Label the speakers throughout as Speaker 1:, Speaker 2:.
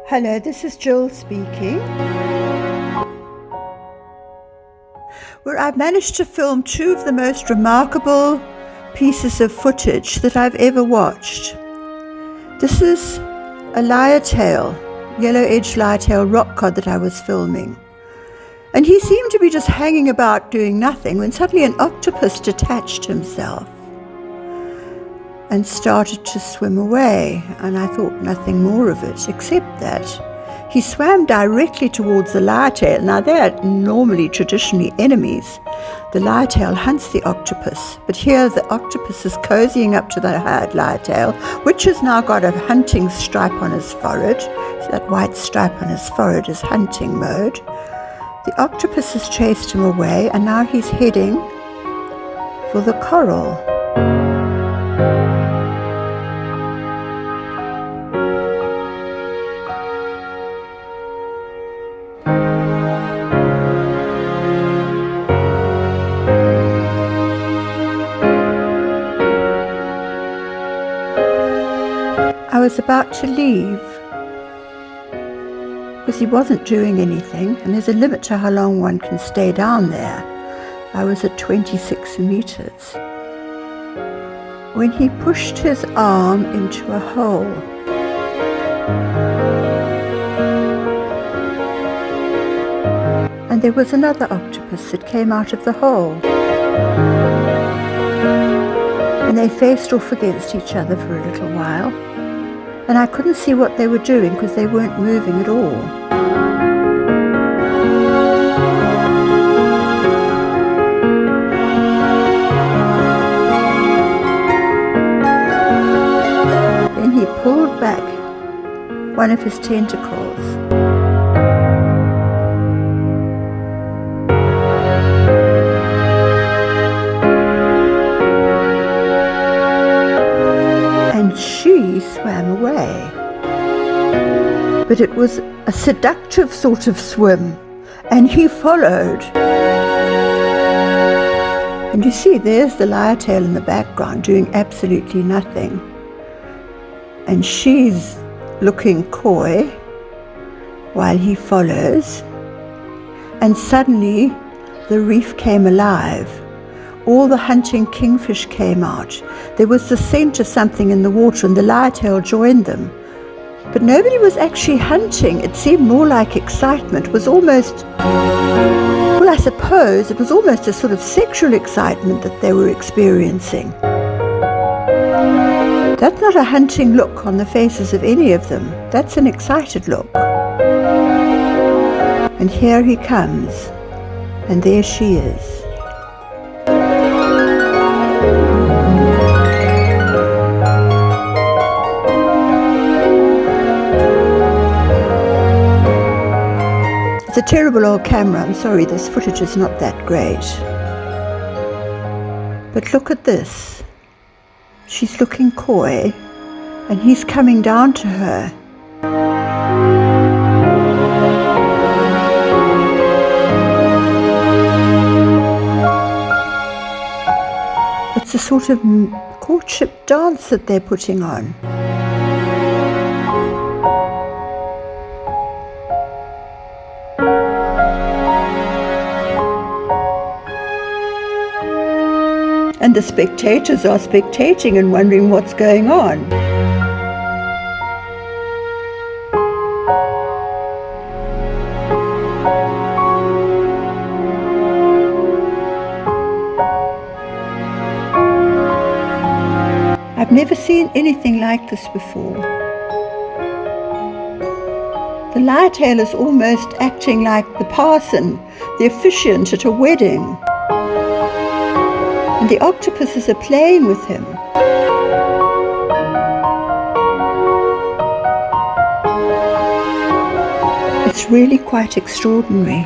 Speaker 1: Hello, this is Jill speaking, where I've managed to film two of the most remarkable pieces of footage that I've ever watched. This is a lyre-tail, yellow-edged lyre-tail rock cod that I was filming. And he seemed to be just hanging about doing nothing when suddenly an octopus detached himself and started to swim away, and I thought nothing more of it, except that he swam directly towards the lyre-tail. Now they're normally traditionally enemies. The lyre-tail hunts the octopus, but here the octopus is cozying up to the lyre-tail, which has now got a hunting stripe on his forehead. So that white stripe on his forehead is hunting mode. The octopus has chased him away, and now he's heading for the coral. I was about to leave because he wasn't doing anything, and there's a limit to how long one can stay down there. I was at 26 meters when he pushed his arm into a hole. And there was another octopus that came out of the hole. And they faced off against each other for a little while. And I couldn't see what they were doing because they weren't moving at all. Then he pulled back one of his tentacles. And she swam away. But it was a seductive sort of swim, and he followed. And you see, there's the lyre-tail in the background doing absolutely nothing. And she's looking coy while he follows. And suddenly the reef came alive. All the hunting kingfish came out. There was the scent of something in the water, and the lyre-tail joined them. But nobody was actually hunting. It seemed more like excitement. It was almost, well, I suppose it was almost a sort of sexual excitement that they were experiencing. That's not a hunting look on the faces of any of them. That's an excited look. And here he comes, and there she is. It's a terrible old camera. I'm sorry, this footage is not that great. But look at this. She's looking coy, and he's coming down to her. It's a sort of courtship dance that they're putting on. And the spectators are spectating and wondering what's going on. I've never seen anything like this before. The lyre-tail is almost acting like the parson, the officiant at a wedding. And the octopuses are playing with him. It's really quite extraordinary.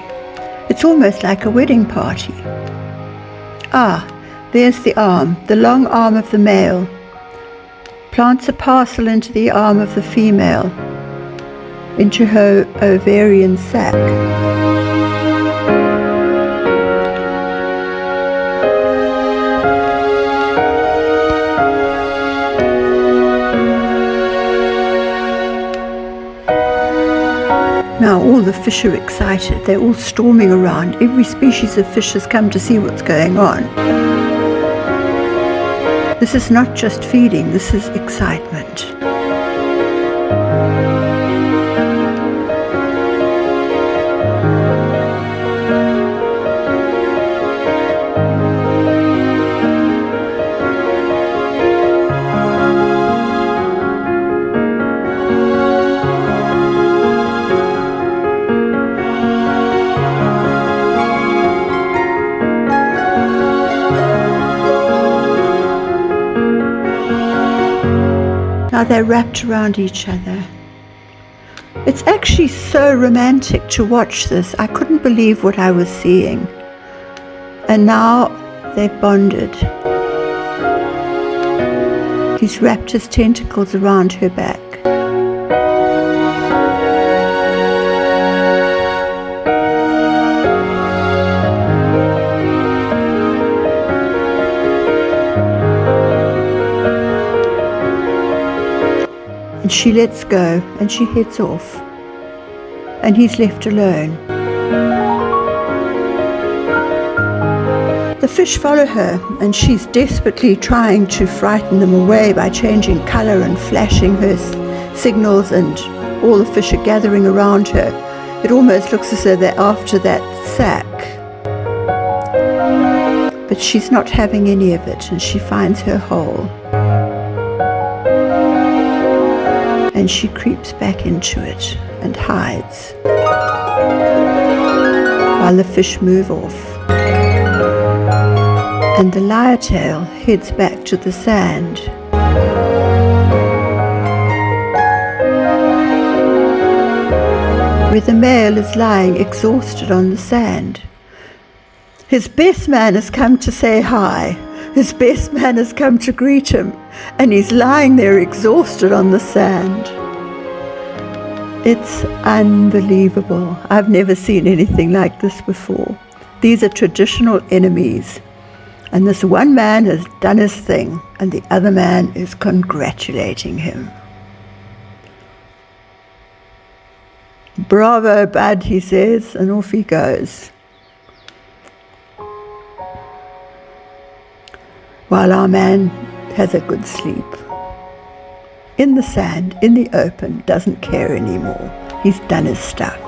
Speaker 1: It's almost like a wedding party. Ah, there's the arm, the long arm of the male. Plants a parcel into the arm of the female, into her ovarian sac. Now all the fish are excited. They're all storming around. Every species of fish has come to see what's going on. This is not just feeding, this is excitement. Now they're wrapped around each other. It's actually so romantic to watch this. I couldn't believe what I was seeing. And now they've bonded. He's wrapped his tentacles around her back. And she lets go and she heads off. And he's left alone. The fish follow her, and she's desperately trying to frighten them away by changing color and flashing her signals, and all the fish are gathering around her. It almost looks as though they're after that sack. But she's not having any of it, and she finds her hole. And she creeps back into it and hides while the fish move off. And the lyre-tail heads back to the sand. Where the male is lying exhausted on the sand. His best man has come to say hi. His best man has come to greet him, and he's lying there exhausted on the sand. It's unbelievable. I've never seen anything like this before. These are traditional enemies, and this one man has done his thing, and the other man is congratulating him. "Bravo, bud," he says, and off he goes. While our man has a good sleep. In the sand, in the open, doesn't care anymore. He's done his stuff.